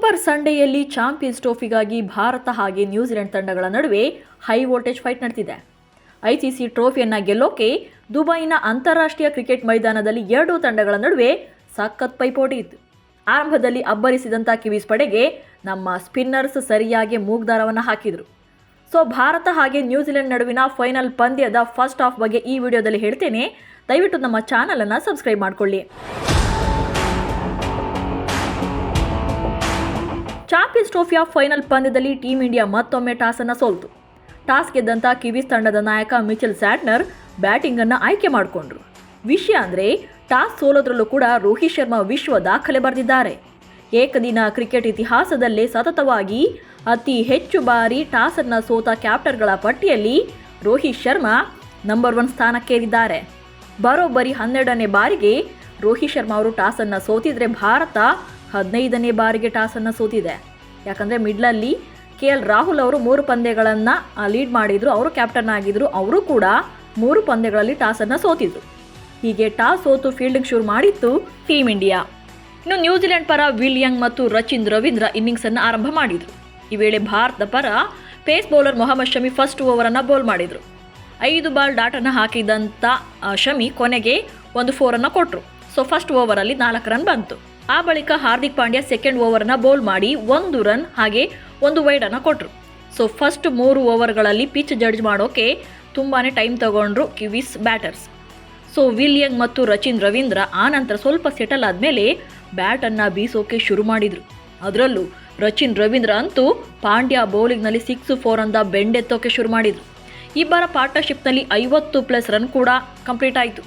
Super ಸಂಡೇಯಲ್ಲಿ champions ಟ್ರೋಫಿಗಾಗಿ Bharat ಹಾಗೆ New Zealand ತಂಡಗಳ ನಡುವೆ ಹೈ ವೋಲ್ಟೇಜ್ ಫೈಟ್ ನಡೆದಿದೆ. ಐಸಿಸಿ ಟ್ರೋಫಿಯನ್ನು ಗೆಲ್ಲೋಕೆ ದುಬೈನ ಅಂತಾರಾಷ್ಟ್ರೀಯ ಕ್ರಿಕೆಟ್ ಮೈದಾನದಲ್ಲಿ ಎರಡೂ ತಂಡಗಳ ನಡುವೆ ಸಖತ್ ಪೈಪೋಟಿ ಇತ್ತು. ಆರಂಭದಲ್ಲಿ ಅಬ್ಬರಿಸಿದಂಥ ಕಿವೀಸ್ ಪಡೆಗೆ ನಮ್ಮ ಸ್ಪಿನ್ನರ್ಸ್ ಸರಿಯಾಗಿ ಮೂಗ್ದಾರವನ್ನು ಹಾಕಿದರು. ಭಾರತ ಹಾಗೆ ನ್ಯೂಜಿಲೆಂಡ್ ನಡುವಿನ ಫೈನಲ್ ಪಂದ್ಯದ ಫಸ್ಟ್ ಹಾಫ್ ಬಗ್ಗೆ ಈ ವಿಡಿಯೋದಲ್ಲಿ ಹೇಳ್ತೇನೆ. ದಯವಿಟ್ಟು ನಮ್ಮ ಚಾನಲನ್ನು ಸಬ್ಸ್ಕ್ರೈಬ್ ಮಾಡಿಕೊಳ್ಳಿ. ಚಾಂಪಿಯನ್ಸ್ ಟ್ರೋಫಿಯ ಫೈನಲ್ ಪಂದ್ಯದಲ್ಲಿ ಟೀಮ್ ಇಂಡಿಯಾ ಮತ್ತೊಮ್ಮೆ ಟಾಸನ್ನು ಸೋಲ್ತು. ಟಾಸ್ ಗೆದ್ದಂಥ ಕಿವೀಸ್ ತಂಡದ ನಾಯಕ ಮಿಚೆಲ್ ಸ್ಯಾಂಟ್ನರ್ ಬ್ಯಾಟಿಂಗನ್ನು ಆಯ್ಕೆ ಮಾಡಿಕೊಂಡ್ರು. ವಿಷಯ ಅಂದರೆ ಟಾಸ್ ಸೋಲೋದ್ರಲ್ಲೂ ಕೂಡ ರೋಹಿತ್ ಶರ್ಮಾ ವಿಶ್ವ ದಾಖಲೆ ಬರೆದಿದ್ದಾರೆ. ಏಕದಿನ ಕ್ರಿಕೆಟ್ ಇತಿಹಾಸದಲ್ಲೇ ಸತತವಾಗಿ ಅತಿ ಹೆಚ್ಚು ಬಾರಿ ಟಾಸನ್ನು ಸೋತ ಕ್ಯಾಪ್ಟನ್ಗಳ ಪಟ್ಟಿಯಲ್ಲಿ ರೋಹಿತ್ ಶರ್ಮಾ ನಂಬರ್ 1 ಸ್ಥಾನಕ್ಕೇರಿದ್ದಾರೆ. ಬರೋಬ್ಬರಿ 12ನೇ ಬಾರಿಗೆ ರೋಹಿತ್ ಶರ್ಮಾ ಅವರು ಟಾಸನ್ನು ಸೋತಿದ್ರೆ ಭಾರತ 15ನೇ ಬಾರಿಗೆ ಟಾಸನ್ನು ಸೋತಿದೆ. ಯಾಕಂದರೆ ಮಿಡ್ಲಲ್ಲಿ KL ರಾಹುಲ್ ಅವರು 3 ಪಂದ್ಯಗಳನ್ನು ಲೀಡ್ ಮಾಡಿದರು. ಅವರು ಕ್ಯಾಪ್ಟನ್ ಆಗಿದ್ದರು. ಅವರು ಕೂಡ 3 ಪಂದ್ಯಗಳಲ್ಲಿ ಟಾಸನ್ನು ಸೋತಿದ್ರು. ಹೀಗೆ ಟಾಸ್ ಸೋತು ಫೀಲ್ಡಿಂಗ್ ಶುರು ಮಾಡಿತ್ತು ಟೀಮ್ ಇಂಡಿಯಾ. ಇನ್ನು ನ್ಯೂಜಿಲೆಂಡ್ ಪರ ವಿಲ್ ಯಂಗ್ ಮತ್ತು ರಚಿನ್ ರವೀಂದ್ರ ಇನ್ನಿಂಗ್ಸನ್ನು ಆರಂಭ ಮಾಡಿದರು. ಈ ವೇಳೆ ಭಾರತದ ಪರ pace bowler Mohammed Shami first ಓವರನ್ನು ಬೌಲ್ ಮಾಡಿದರು. 5 ಬಾಲ್ ಡಾಟನ್ನು ಹಾಕಿದಂಥ ಶಮಿ ಕೊನೆಗೆ ಒಂದು 4 ಕೊಟ್ಟರು. ಫಸ್ಟ್ ಓವರಲ್ಲಿ 4 ರನ್ ಬಂತು. ಆ ಬಳಿಕ ಹಾರ್ದಿಕ್ ಪಾಂಡ್ಯ ಸೆಕೆಂಡ್ ಓವರನ್ನು ಬೌಲ್ ಮಾಡಿ 1 ರನ್ ಹಾಗೆ 1 ವೈಡನ್ನು ಕೊಟ್ಟರು. ಫಸ್ಟ್ 3 ಓವರ್ಗಳಲ್ಲಿ ಪಿಚ್ ಜಡ್ಜ್ ಮಾಡೋಕೆ ತುಂಬಾ ಟೈಮ್ ತಗೊಂಡ್ರು ಕಿವೀಸ್ ಬ್ಯಾಟರ್ಸ್. ವಿಲ್ ಯಂಗ್ ಮತ್ತು ರಚಿನ್ ರವೀಂದ್ರ ಆನಂತರ ಸ್ವಲ್ಪ ಸೆಟಲ್ ಆದಮೇಲೆ ಬ್ಯಾಟನ್ನು ಬೀಸೋಕೆ ಶುರು ಮಾಡಿದರು. ಅದರಲ್ಲೂ ರಚಿನ್ ರವೀಂದ್ರ ಅಂತೂ ಪಾಂಡ್ಯ ಬೌಲಿಂಗ್ನಲ್ಲಿ 6-4 ಅಂತ ಬೆಂಡೆತ್ತೋಕೆ ಶುರು ಮಾಡಿದರು. ಇಬ್ಬರ ಪಾರ್ಟ್ನರ್ಶಿಪ್ನಲ್ಲಿ 50+ ರನ್ ಕೂಡ ಕಂಪ್ಲೀಟ್ ಆಯಿತು.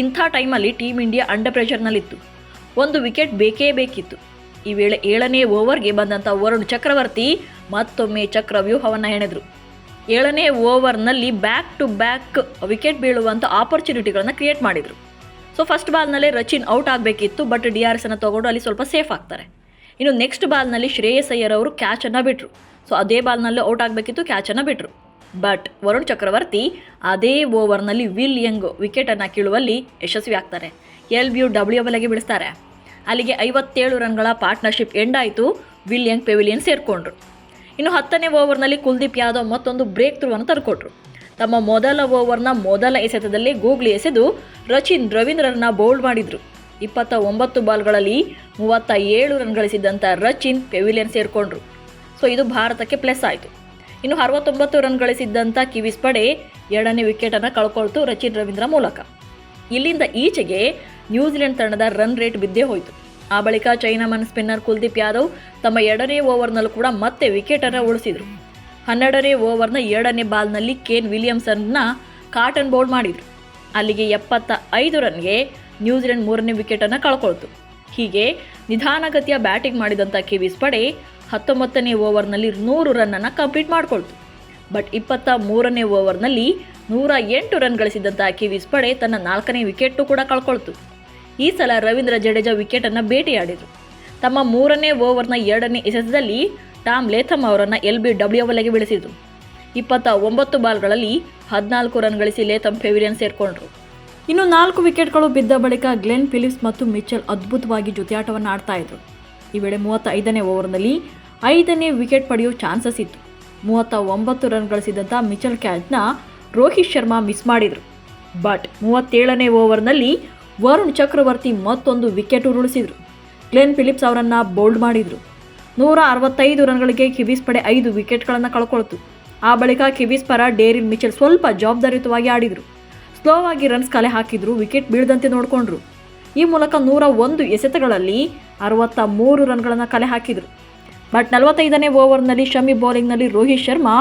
ಇಂಥ ಟೈಮಲ್ಲಿ ಟೀಮ್ ಇಂಡಿಯಾ ಅಂಡರ್ ಪ್ರೆಷರ್ನಲ್ಲಿತ್ತು. 1 ವಿಕೆಟ್ ಬೇಕೇ ಬೇಕಿತ್ತು. ಈ ವೇಳೆ 7ನೇ ಓವರ್ಗೆ ಬಂದಂಥ ವರುಣ್ ಚಕ್ರವರ್ತಿ ಮತ್ತೊಮ್ಮೆ ಚಕ್ರವ್ಯೂಹವನ್ನು ಹೆಣೆದರು. 7ನೇ ಓವರ್ನಲ್ಲಿ ಬ್ಯಾಕ್ ಟು ಬ್ಯಾಕ್ ವಿಕೆಟ್ ಬೀಳುವಂಥ ಆಪರ್ಚುನಿಟಿಗಳನ್ನು ಕ್ರಿಯೇಟ್ ಮಾಡಿದರು. ಫಸ್ಟ್ ಬಾಲ್ನಲ್ಲೇ ರಚಿನ್ ಔಟ್ ಆಗಬೇಕಿತ್ತು. ಬಟ್ DRS ಅನ್ನು ತೊಗೊಂಡು ಅಲ್ಲಿ ಸ್ವಲ್ಪ ಸೇಫ್ ಆಗ್ತಾರೆ. ಇನ್ನು ನೆಕ್ಸ್ಟ್ ಬಾಲ್ನಲ್ಲಿ ಶ್ರೇಯಸ್ ಅಯ್ಯರ್ ಅವರು ಕ್ಯಾಚನ್ನು ಬಿಟ್ಟರು. ಅದೇ ಬಾಲ್ನಲ್ಲೂ ಔಟ್ ಆಗಬೇಕಿತ್ತು, ಕ್ಯಾಚನ್ನು ಬಿಟ್ಟರು. ಬಟ್ ವರುಣ್ ಚಕ್ರವರ್ತಿ ಅದೇ ಓವರ್ನಲ್ಲಿ ವಿಲ್ ಯಂಗ್ ವಿಕೆಟನ್ನು ಕೀಳುವಲ್ಲಿ ಯಶಸ್ವಿ ಆಗ್ತಾರೆ. LBW ಬಿಡಿಸ್ತಾರೆ. ಅಲ್ಲಿಗೆ 57 ರನ್ಗಳ ಪಾರ್ಟ್ನರ್ಶಿಪ್ ಎಂಡ್ ಆಯಿತು. ವಿಲ್ ಯಂಗ್ ಪೆವಿಲಿಯನ್ ಸೇರಿಕೊಂಡ್ರು. ಇನ್ನು 10ನೇ ಓವರ್ನಲ್ಲಿ ಕುಲ್ದೀಪ್ ಯಾದವ್ ಮತ್ತೊಂದು ಬ್ರೇಕ್ ಥ್ರೂವನ್ನು ತಂದುಕೊಟ್ರು. ತಮ್ಮ ಮೊದಲ ಓವರ್ನ ಮೊದಲ ಎಸೆತದಲ್ಲಿ ಗೂಗ್ಲಿ ಎಸೆದು ರಚಿನ್ ರವೀಂದ್ರರನ್ನ ಬೌಲ್ಡ್ ಮಾಡಿದರು. 29 ಬಾಲ್ಗಳಲ್ಲಿ 37 ರನ್ ಗಳಿಸಿದ್ದಂಥ ರಚಿನ್ ಪೆವಿಲಿಯನ್ ಸೇರಿಕೊಂಡ್ರು. ಇದು ಭಾರತಕ್ಕೆ ಪ್ಲಸ್ ಆಯಿತು. ಇನ್ನು 69 ರನ್ ಗಳಿಸಿದ್ದಂಥ ಕಿವೀಸ್ ಪಡೆ 2ನೇ ವಿಕೆಟನ್ನು ಕಳ್ಕೊಳ್ತು ರಚಿನ್ ರವೀಂದ್ರ ಮೂಲಕ. ಇಲ್ಲಿಂದ ಈಚೆಗೆ ನ್ಯೂಜಿಲೆಂಡ್ ತಂಡದ ರನ್ ರೇಟ್ ಬಿದ್ದೇ ಹೋಯಿತು. ಆ ಬಳಿಕ ಚೈನಾಮನ್ ಸ್ಪಿನ್ನರ್ ಕುಲ್ದೀಪ್ ಯಾದವ್ ತಮ್ಮ 2ನೇ ಓವರ್ನಲ್ಲೂ ಕೂಡ ಮತ್ತೆ ವಿಕೆಟನ್ನು ಉಳಿಸಿದರು. 12ನೇ ಓವರ್ನ 2ನೇ ಬಾಲ್ನಲ್ಲಿ ಕೇನ್ ವಿಲಿಯಮ್ಸನ್ನ ಕಾಟನ್ ಬೌಲ್ ಮಾಡಿದರು. ಅಲ್ಲಿಗೆ 75 ರನ್ಗೆ ನ್ಯೂಜಿಲೆಂಡ್ 3ನೇ ವಿಕೆಟನ್ನು ಕಳ್ಕೊಳ್ತು. ಹೀಗೆ ನಿಧಾನಗತಿಯ ಬ್ಯಾಟಿಂಗ್ ಮಾಡಿದಂಥ ಕಿವೀಸ್ ಪಡೆ 19ನೇ ಓವರ್ನಲ್ಲಿ 100 ರನ್ನನ್ನು ಕಂಪ್ಲೀಟ್ ಮಾಡಿಕೊಳ್ತು. ಬಟ್ 23ನೇ ಓವರ್ನಲ್ಲಿ 108 ರನ್ ಗಳಿಸಿದಂಥ ಕಿವೀಸ್ ಪಡೆ ತನ್ನ 4ನೇ ವಿಕೆಟ್ಟು ಕೂಡ ಕಳ್ಕೊಳ್ತು. ಈ ಸಲ ರವೀಂದ್ರ ಜಡೇಜಾ ವಿಕೆಟನ್ನು ಬೇಟೆಯಾಡಿದರು. ತಮ್ಮ 3ನೇ ಓವರ್ನ 2ನೇ ಎಸೆತದಲ್ಲಿ ಟಾಮ್ ಲೇಥಮ್ ಅವರನ್ನು LBW ಬೆಳೆಸಿದರು. 29 ಬಾಲ್ಗಳಲ್ಲಿ 14 ರನ್ ಗಳಿಸಿ ಲೇಥಮ್ ಪೆವಿಲಿಯನ್ ಸೇರಿಕೊಂಡ್ರು. ಇನ್ನು 4 ವಿಕೆಟ್ಗಳು ಬಿದ್ದ ಬಳಿಕ ಗ್ಲೆನ್ ಫಿಲಿಪ್ಸ್ ಮತ್ತು ಮಿಚೆಲ್ ಅದ್ಭುತವಾಗಿ ಜೊತೆಯಾಟವನ್ನು ಆಡ್ತಾ ಇದ್ರು. ಈ ವೇಳೆ 35ನೇ ಓವರ್ನಲ್ಲಿ 5ನೇ ವಿಕೆಟ್ ಪಡೆಯೋ ಚಾನ್ಸಸ್ ಇತ್ತು. 39 ರನ್ ಗಳಿಸಿದಂಥ ಮಿಚೆಲ್ ಕ್ಯಾಚ್ನ ರೋಹಿತ್ ಶರ್ಮಾ ಮಿಸ್ ಮಾಡಿದರು. ಬಟ್ 37ನೇ ಓವರ್ನಲ್ಲಿ ವರುಣ್ ಚಕ್ರವರ್ತಿ ಮತ್ತೊಂದು ವಿಕೆಟ್ ಉರುಳಿಸಿದರು. ಗ್ಲೆನ್ ಫಿಲಿಪ್ಸ್ ಅವರನ್ನು ಬೌಲ್ಡ್ ಮಾಡಿದರು. 165 ರನ್ಗಳಿಗೆ ಕಿವೀಸ್ ಪಡೆ 5 ವಿಕೆಟ್ಗಳನ್ನು ಕಳ್ಕೊಳ್ತು. ಆ ಬಳಿಕ ಕಿವೀಸ್ ಪರ ಡೇರಿಲ್ ಮಿಚೆಲ್ ಸ್ವಲ್ಪ ಜವಾಬ್ದಾರಿಯುತವಾಗಿ ಆಡಿದರು. ಸ್ಲೋವಾಗಿ ರನ್ಸ್ ಕಲೆ ಹಾಕಿದ್ರು. ವಿಕೆಟ್ ಬೀಳದಂತೆ ನೋಡಿಕೊಂಡ್ರು. ಈ ಮೂಲಕ 101 ಎಸೆತಗಳಲ್ಲಿ 63 ರನ್ಗಳನ್ನು ಕಲೆ ಹಾಕಿದರು. ಬಟ್ 45ನೇ ಓವರ್ನಲ್ಲಿ ಶಮಿ ಬೌಲಿಂಗ್ನಲ್ಲಿ ರೋಹಿತ್ ಶರ್ಮಾ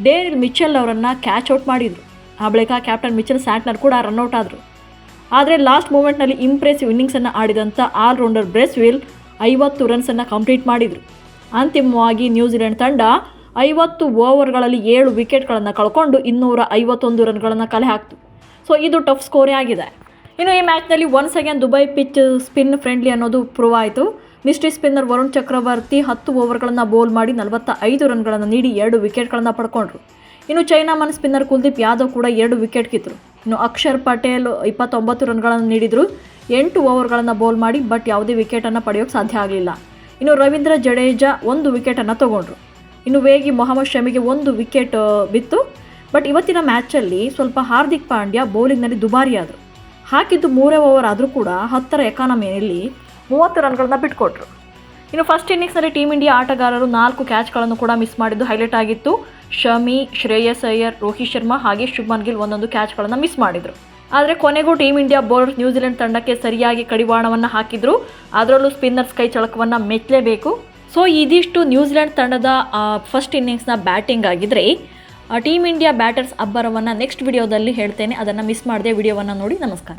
ಡೇರಿಲ್ ಮಿಚೆಲ್ ಅವರನ್ನು ಕ್ಯಾಚ್ ಔಟ್ ಮಾಡಿದರು. ಆ ಬಳಿಕ ಕ್ಯಾಪ್ಟನ್ ಮಿಚೆಲ್ ಸ್ಯಾಂಟ್ನರ್ ಕೂಡ ರನ್ಔಟ್ ಆದರು. ಆದರೆ ಲಾಸ್ಟ್ ಮೂಮೆಂಟ್ನಲ್ಲಿ ಇಂಪ್ರೆಸಿವ್ ಇನ್ನಿಂಗ್ಸನ್ನು ಆಡಿದಂಥ ಆಲ್ರೌಂಡರ್ ಬ್ರೆಸ್ವಿಲ್ 50 ರನ್ಸನ್ನು ಕಂಪ್ಲೀಟ್ ಮಾಡಿದರು. ಅಂತಿಮವಾಗಿ ನ್ಯೂಜಿಲೆಂಡ್ ತಂಡ 50 ಓವರ್ಗಳಲ್ಲಿ 7 ವಿಕೆಟ್ಗಳನ್ನು ಕಳ್ಕೊಂಡು 251 ರನ್ಗಳನ್ನು ಕಲೆ ಹಾಕ್ತು. ಇದು ಟಫ್ ಸ್ಕೋರೇ ಆಗಿದೆ. ಇನ್ನು ಈ ಮ್ಯಾಚ್ನಲ್ಲಿ once again Dubai pitch spin friendly ಅನ್ನೋದು ಪ್ರೂವ್ ಆಯಿತು. ಮಿಸ್ಟ್ರಿ ಸ್ಪಿನ್ನರ್ ವರುಣ್ ಚಕ್ರವರ್ತಿ 10 ಓವರ್ಗಳನ್ನು ಬೌಲ್ ಮಾಡಿ 45 ರನ್ಗಳನ್ನು ನೀಡಿ 2 ವಿಕೆಟ್ಗಳನ್ನು ಪಡ್ಕೊಂಡ್ರು. ಇನ್ನು ಚೈನಾಮನ್ ಸ್ಪಿನ್ನರ್ ಕುಲ್ದೀಪ್ ಯಾದವ್ ಕೂಡ 2 ವಿಕೆಟ್ ಕಿತ್ತರು. ಇನ್ನು ಅಕ್ಷರ್ ಪಟೇಲ್ 29 ರನ್ಗಳನ್ನು ನೀಡಿದರು. 8 ಓವರ್ಗಳನ್ನು ಬೌಲ್ ಮಾಡಿ ಬಟ್ ಯಾವುದೇ ವಿಕೆಟನ್ನು ಪಡೆಯೋಕ್ಕೆ ಸಾಧ್ಯ ಆಗಲಿಲ್ಲ. ಇನ್ನು ರವೀಂದ್ರ ಜಡೇಜಾ 1 ವಿಕೆಟನ್ನು ತಗೊಂಡ್ರು. ಇನ್ನು ವೇಗಿ ಮೊಹಮ್ಮದ್ ಶಮಿಗೆ 1 ವಿಕೆಟ್ ಬಿತ್ತು. ಬಟ್ ಇವತ್ತಿನ ಮ್ಯಾಚಲ್ಲಿ ಸ್ವಲ್ಪ ಹಾರ್ದಿಕ್ ಪಾಂಡ್ಯ ಬೌಲಿಂಗ್ನಲ್ಲಿ ದುಬಾರಿ ಆದರು. ಹಾಕಿದ್ದು 3 ಓವರ್ ಆದರೂ ಕೂಡ 10ರ ಎಕಾನಮಿಯಲ್ಲಿ 30 ರನ್ಗಳನ್ನ ಬಿಟ್ಕೊಟ್ರು. ಇನ್ನು ಫಸ್ಟ್ ಇನ್ನಿಂಗ್ಸ್ನಲ್ಲಿ ಟೀಮ್ ಇಂಡಿಯಾ ಆಟಗಾರರು 4 ಕ್ಯಾಚ್ಗಳನ್ನು ಕೂಡ ಮಿಸ್ ಮಾಡಿದ್ದು ಹೈಲೈಟ್ ಆಗಿತ್ತು. ಶಮಿ, ಶ್ರೇಯಸ್ ಅಯ್ಯರ್, ರೋಹಿತ್ ಶರ್ಮಾ ಹಾಗೆ ಶುಭ್ಮನ್ ಗಿಲ್ 1 ಕ್ಯಾಚ್ಗಳನ್ನು ಮಿಸ್ ಮಾಡಿದರು. ಆದರೆ ಕೊನೆಗೂ ಟೀಮ್ ಇಂಡಿಯಾ ಬೌಲರ್ಸ್ ನ್ಯೂಜಿಲೆಂಡ್ ತಂಡಕ್ಕೆ ಸರಿಯಾಗಿ ಕಡಿವಾಣವನ್ನು ಹಾಕಿದ್ರು. ಅದರಲ್ಲೂ ಸ್ಪಿನ್ನರ್ಸ್ ಕೈ ಚಳಕವನ್ನು ಮೆಚ್ಚಲೇಬೇಕು. ಸೊ ಇದಿಷ್ಟು ನ್ಯೂಜಿಲೆಂಡ್ ತಂಡದ ಫಸ್ಟ್ ಇನ್ನಿಂಗ್ಸ್ನ ಬ್ಯಾಟಿಂಗ್ ಆಗಿದ್ದರೆ ಟೀಮ್ ಇಂಡಿಯಾ ಬ್ಯಾಟರ್ಸ್ ಅಬ್ಬರವನ್ನು ನೆಕ್ಸ್ಟ್ ವಿಡಿಯೋದಲ್ಲಿ ಹೇಳ್ತೇನೆ. ಅದನ್ನು ಮಿಸ್ ಮಾಡದೆ ವಿಡಿಯೋವನ್ನು ನೋಡಿ. ನಮಸ್ಕಾರ.